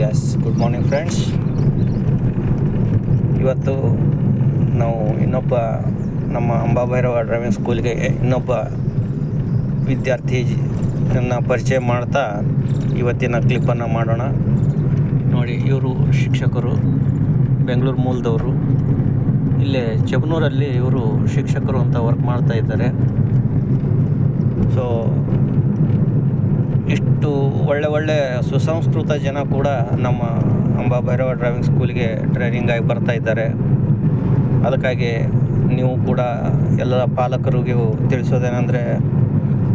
Yes good morning friends. ಇವತ್ತು ನಾವು ಇನ್ನೊಬ್ಬ ನಮ್ಮ ಅಂಬಾಭೈರವ ಡ್ರೈವಿಂಗ್ ಸ್ಕೂಲ್ಗೆ ಇನ್ನೊಬ್ಬ ವಿದ್ಯಾರ್ಥಿಯನ್ನು ಪರಿಚಯ ಮಾಡ್ತಾ ಇವತ್ತಿನ ಕ್ಲಿಪ್ಪನ್ನು ಮಾಡೋಣ. ನೋಡಿ, ಇವರು ಶಿಕ್ಷಕರು, ಬೆಂಗಳೂರು ಮೂಲದವರು. ಇಲ್ಲೇ ಚೆಬನೂರಲ್ಲಿ ಇವರು ಶಿಕ್ಷಕರು ಅಂತ ವರ್ಕ್ ಮಾಡ್ತಾ ಇದ್ದಾರೆ. ಸೊ ಇಷ್ಟು ಒಳ್ಳೆ ಸುಸಂಸ್ಕೃತ ಜನ ಕೂಡ ನಮ್ಮ ಅಂಬಾಭೈರವ ಡ್ರೈವಿಂಗ್ ಸ್ಕೂಲ್ಗೆ ಟ್ರೈನಿಂಗ್ ಆಗಿ ಬರ್ತಾ ಇದ್ದಾರೆ. ಅದಕ್ಕಾಗಿ ನೀವು ಕೂಡ ಎಲ್ಲ ಪಾಲಕರಿಗೂ ತಿಳಿಸೋದೇನೆಂದರೆ,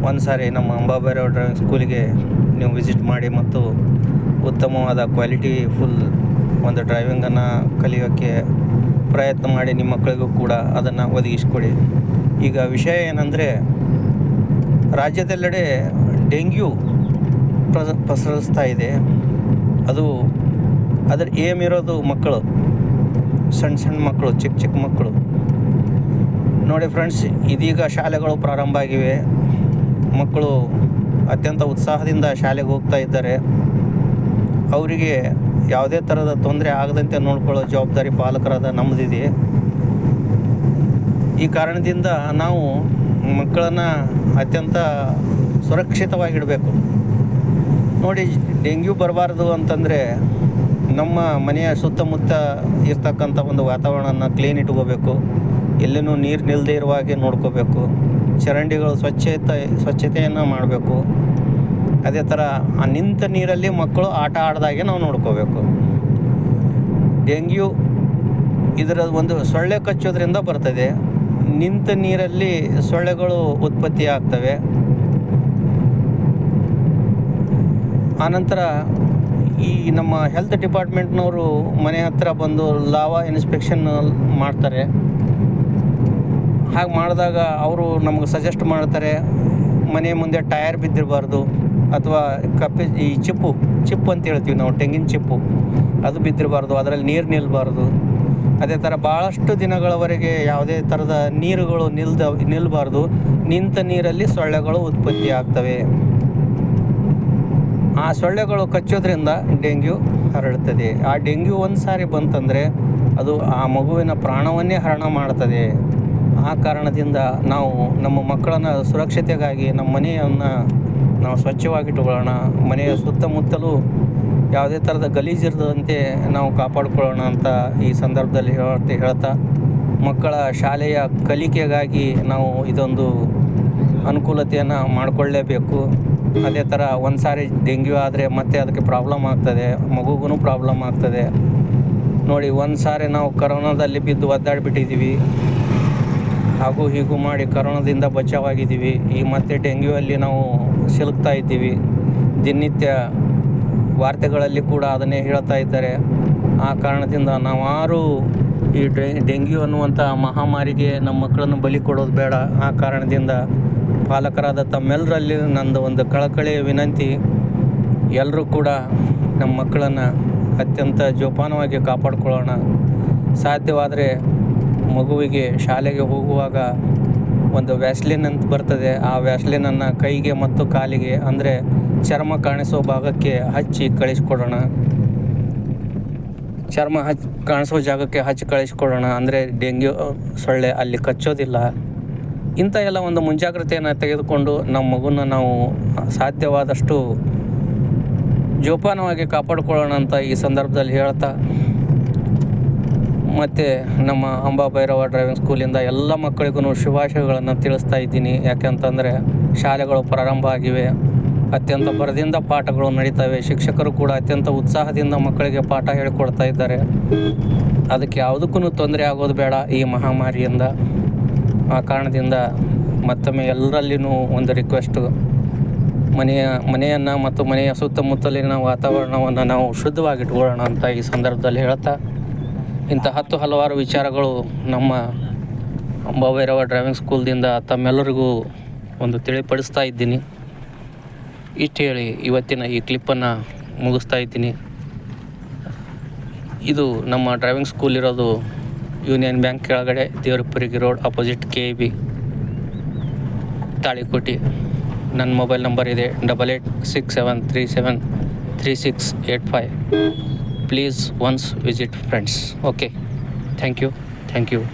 ಒಂದು ಸಾರಿ ನಮ್ಮ ಅಂಬಾಭೈರವ ಡ್ರೈವಿಂಗ್ ಸ್ಕೂಲಿಗೆ ನೀವು ವಿಸಿಟ್ ಮಾಡಿ ಮತ್ತು ಉತ್ತಮವಾದ ಕ್ವಾಲಿಟಿ ಫುಲ್ ಒಂದು ಡ್ರೈವಿಂಗನ್ನು ಕಲಿಯೋಕ್ಕೆ ಪ್ರಯತ್ನ ಮಾಡಿ. ನಿಮ್ಮ ಮಕ್ಕಳಿಗೂ ಕೂಡ ಅದನ್ನು ಒದಗಿಸ್ಕೊಡಿ. ಈಗ ವಿಷಯ ಏನಂದರೆ, ರಾಜ್ಯದೆಲ್ಲೆಡೆ ಡೆಂಗ್ಯೂ ಪಸರಿಸ್ತಾ ಇದೆ. ಅದರ ಏಮ್ ಇರೋದು ಮಕ್ಕಳು, ಸಣ್ಣ ಮಕ್ಕಳು, ಚಿಕ್ಕ ಮಕ್ಕಳು. ನೋಡಿ ಫ್ರೆಂಡ್ಸ್, ಇದೀಗ ಶಾಲೆಗಳು ಪ್ರಾರಂಭ ಆಗಿವೆ. ಮಕ್ಕಳು ಅತ್ಯಂತ ಉತ್ಸಾಹದಿಂದ ಶಾಲೆಗೆ ಹೋಗ್ತಾ ಇದ್ದಾರೆ. ಅವರಿಗೆ ಯಾವುದೇ ಥರದ ತೊಂದರೆ ಆಗದಂತೆ ನೋಡ್ಕೊಳ್ಳೋ ಜವಾಬ್ದಾರಿ ಪಾಲಕರಾದ ನಮ್ಮದಿದೆ. ಈ ಕಾರಣದಿಂದ ನಾವು ಮಕ್ಕಳನ್ನು ಅತ್ಯಂತ ಸುರಕ್ಷಿತವಾಗಿಡಬೇಕು. ನೋಡಿ, ಡೆಂಗ್ಯೂ ಬರಬಾರ್ದು ಅಂತಂದರೆ ನಮ್ಮ ಮನೆಯ ಸುತ್ತಮುತ್ತ ಇರ್ತಕ್ಕಂಥ ಒಂದು ವಾತಾವರಣನ ಕ್ಲೀನ್ ಇಟ್ಕೋಬೇಕು. ಎಲ್ಲೂ ನೀರು ನಿಲ್ಲದೇ ಇರುವ ಹಾಗೆ ನೋಡ್ಕೋಬೇಕು. ಚರಂಡಿಗಳು ಸ್ವಚ್ಛತೆಯನ್ನು ಮಾಡಬೇಕು. ಅದೇ ಥರ ಆ ನಿಂತ ನೀರಲ್ಲಿ ಮಕ್ಕಳು ಆಟ ಆಡ್ದಾಗೆ ನಾವು ನೋಡ್ಕೋಬೇಕು. ಡೆಂಗ್ಯೂ ಇದರ ಒಂದು ಸೊಳ್ಳೆ ಕಚ್ಚೋದ್ರಿಂದ ಬರ್ತದೆ. ನಿಂತ ನೀರಲ್ಲಿ ಸೊಳ್ಳೆಗಳು ಉತ್ಪತ್ತಿ ಆಗ್ತವೆ. ಆನಂತರ ಈ ನಮ್ಮ ಹೆಲ್ತ್ ಡಿಪಾರ್ಟ್ಮೆಂಟ್ನವರು ಮನೆ ಹತ್ರ ಬಂದು ಲಾವಾ ಇನ್ಸ್ಪೆಕ್ಷನ್ ಮಾಡ್ತಾರೆ. ಹಾಗೆ ಮಾಡಿದಾಗ ಅವರು ನಮಗೆ ಸಜೆಸ್ಟ್ ಮಾಡ್ತಾರೆ, ಮನೆ ಮುಂದೆ ಟಯರ್ ಬಿದ್ದಿರಬಾರ್ದು, ಅಥವಾ ಈ ಚಿಪ್ಪು ಅಂತ ಹೇಳ್ತೀವಿ ನಾವು, ತೆಂಗಿನ ಚಿಪ್ಪು, ಅದು ಬಿದ್ದಿರಬಾರ್ದು, ಅದರಲ್ಲಿ ನೀರು ನಿಲ್ಲಬಾರ್ದು. ಅದೇ ಥರ ಭಾಳಷ್ಟು ದಿನಗಳವರೆಗೆ ಯಾವುದೇ ಥರದ ನೀರುಗಳು ನಿಲ್ಲಬಾರ್ದು. ನಿಂತ ನೀರಲ್ಲಿ ಸೊಳ್ಳೆಗಳು ಉತ್ಪತ್ತಿ ಆಗ್ತವೆ. ಆ ಸೊಳ್ಳೆಗಳು ಕಚ್ಚೋದ್ರಿಂದ ಡೆಂಗ್ಯೂ ಹರಡುತ್ತದೆ. ಆ ಡೆಂಗ್ಯೂ ಒಂದು ಸಾರಿ ಬಂತಂದರೆ ಅದು ಆ ಮಗುವಿನ ಪ್ರಾಣವನ್ನೇ ಹರಣ ಮಾಡ್ತದೆ. ಆ ಕಾರಣದಿಂದ ನಾವು ನಮ್ಮ ಮಕ್ಕಳನ್ನು ಸುರಕ್ಷತೆಗಾಗಿ ನಮ್ಮ ಮನೆಯನ್ನು ನಾವು ಸ್ವಚ್ಛವಾಗಿಟ್ಟುಕೊಳ್ಳೋಣ. ಮನೆಯ ಸುತ್ತಮುತ್ತಲೂ ಯಾವುದೇ ಥರದ ಗಲೀಜಿರದಂತೆ ನಾವು ಕಾಪಾಡಿಕೊಳ್ಳೋಣ ಅಂತ ಈ ಸಂದರ್ಭದಲ್ಲಿ ಹೇಳ್ತಾ, ಮಕ್ಕಳ ಶಾಲೆಯ ಕಲಿಕೆಗಾಗಿ ನಾವು ಇದೊಂದು ಅನುಕೂಲತೆಯನ್ನು ಮಾಡಿಕೊಳ್ಳಲೇಬೇಕು. ಅದೇ ಥರ ಒಂದು ಸಾರಿ ಡೆಂಗ್ಯೂ ಆದರೆ ಮತ್ತೆ ಅದಕ್ಕೆ ಪ್ರಾಬ್ಲಮ್ ಆಗ್ತದೆ, ಮಗುಗೂ ಪ್ರಾಬ್ಲಮ್ ಆಗ್ತದೆ. ನೋಡಿ, ಒಂದು ಸಾರಿ ನಾವು ಕರೋನಾದಲ್ಲಿ ಬಿದ್ದು ಒದ್ದಾಡಿಬಿಟ್ಟಿದ್ದೀವಿ, ಹಾಗೂ ಹೀಗೂ ಮಾಡಿ ಕರೋನಾದಿಂದ ಬಚಾವಾಗಿದ್ದೀವಿ. ಈ ಮತ್ತೆ ಡೆಂಗ್ಯೂ ಅಲ್ಲಿ ನಾವು ಸಿಲುಕ್ತಾ ಇದ್ದೀವಿ. ದಿನನಿತ್ಯ ವಾರ್ತೆಗಳಲ್ಲಿ ಕೂಡ ಅದನ್ನೇ ಹೇಳ್ತಾ ಇದ್ದಾರೆ. ಆ ಕಾರಣದಿಂದ ನಾವಾರು ಈ ಡೆಂಗ್ಯೂ ಅನ್ನುವಂಥ ಮಹಾಮಾರಿಗೆ ನಮ್ಮ ಮಕ್ಕಳನ್ನು ಬಲಿ ಕೊಡೋದು ಬೇಡ. ಆ ಕಾರಣದಿಂದ ಪಾಲಕರಾದ ತಮ್ಮೆಲ್ಲರಲ್ಲಿ ನಂದು ಒಂದು ಕಳಕಳಿಯ ವಿನಂತಿ, ಎಲ್ಲರೂ ಕೂಡ ನಮ್ಮ ಮಕ್ಕಳನ್ನು ಅತ್ಯಂತ ಜೋಪಾನವಾಗಿ ಕಾಪಾಡಿಕೊಳ್ಳೋಣ. ಸಾಧ್ಯವಾದರೆ ಮಗುವಿಗೆ ಶಾಲೆಗೆ ಹೋಗುವಾಗ ಒಂದು ವ್ಯಾಸ್ಲಿನ್ ಅಂತ ಬರ್ತದೆ, ಆ ವ್ಯಾಸ್ಲಿನನ್ನು ಕೈಗೆ ಮತ್ತು ಕಾಲಿಗೆ, ಅಂದರೆ ಚರ್ಮ ಕಾಣಿಸೋ ಭಾಗಕ್ಕೆ ಹಚ್ಚಿ ಕಳಿಸ್ಕೊಡೋಣ. ಚರ್ಮ ಕಾಣಿಸೋ ಜಾಗಕ್ಕೆ ಹಚ್ಚಿ ಕಳಿಸ್ಕೊಡೋಣ. ಅಂದರೆ ಡೆಂಗ್ಯೂ ಸೊಳ್ಳೆ ಅಲ್ಲಿ ಕಚ್ಚೋದಿಲ್ಲ. ಇಂಥ ಎಲ್ಲ ಒಂದು ಮುಂಜಾಗ್ರತೆಯನ್ನು ತೆಗೆದುಕೊಂಡು ನಮ್ಮ ಮಗುನ ನಾವು ಸಾಧ್ಯವಾದಷ್ಟು ಜೋಪಾನವಾಗಿ ಕಾಪಾಡಿಕೊಳ್ಳೋಣ ಅಂತ ಈ ಸಂದರ್ಭದಲ್ಲಿ ಹೇಳ್ತಾ, ಮತ್ತು ನಮ್ಮ ಅಂಬಾಭೈರವ ಡ್ರೈವಿಂಗ್ ಸ್ಕೂಲಿಂದ ಎಲ್ಲ ಮಕ್ಕಳಿಗೂ ಶುಭಾಶಯಗಳನ್ನು ತಿಳಿಸ್ತಾ ಇದ್ದೀನಿ. ಯಾಕೆಂತಂದರೆ ಶಾಲೆಗಳು ಪ್ರಾರಂಭ ಆಗಿವೆ, ಅತ್ಯಂತ ಭರದಿಂದ ಪಾಠಗಳು ನಡೀತವೆ. ಶಿಕ್ಷಕರು ಕೂಡ ಅತ್ಯಂತ ಉತ್ಸಾಹದಿಂದ ಮಕ್ಕಳಿಗೆ ಪಾಠ ಹೇಳಿಕೊಡ್ತಾ ಇದ್ದಾರೆ. ಅದಕ್ಕೆ ಯಾವುದಕ್ಕೂ ತೊಂದರೆ ಆಗೋದು ಬೇಡ ಈ ಮಹಾಮಾರಿಯಿಂದ. ಆ ಕಾರಣದಿಂದ ಮತ್ತೊಮ್ಮೆ ಎಲ್ಲರಲ್ಲಿನೂ ಒಂದು ರಿಕ್ವೆಸ್ಟು, ಮನೆಯನ್ನು ಮತ್ತು ಮನೆಯ ಸುತ್ತಮುತ್ತಲಿನ ವಾತಾವರಣವನ್ನು ನಾವು ಶುದ್ಧವಾಗಿಟ್ಕೊಳ್ಳೋಣ ಅಂತ ಈ ಸಂದರ್ಭದಲ್ಲಿ ಹೇಳ್ತಾ, ಇಂಥ ಹಲವಾರು ವಿಚಾರಗಳು ನಮ್ಮ ಅಂಬಾಭೈರವ ಡ್ರೈವಿಂಗ್ ಸ್ಕೂಲ್ದಿಂದ ತಮ್ಮೆಲ್ಲರಿಗೂ ಒಂದು ತಿಳಿಪಡಿಸ್ತಾ ಇದ್ದೀನಿ. ಇಷ್ಟು ಹೇಳಿ ಇವತ್ತಿನ ಈ ಕ್ಲಿಪ್ಪನ್ನು ಮುಗಿಸ್ತಾ ಇದ್ದೀನಿ. ಇದು ನಮ್ಮ ಡ್ರೈವಿಂಗ್ ಸ್ಕೂಲ್ ಇರೋದು ಯೂನಿಯನ್ ಬ್ಯಾಂಕ್ ಕೆಳಗಡೆ, ದೇವರಪುರಿಗೆ ರೋಡ್, ಅಪೋಸಿಟ್ KIB, ತಾಳಿಕೋಟೆ. ನನ್ನ ಮೊಬೈಲ್ ನಂಬರ್ ಇದೆ 886737 3685. Please once visit friends. Okay. Thank you.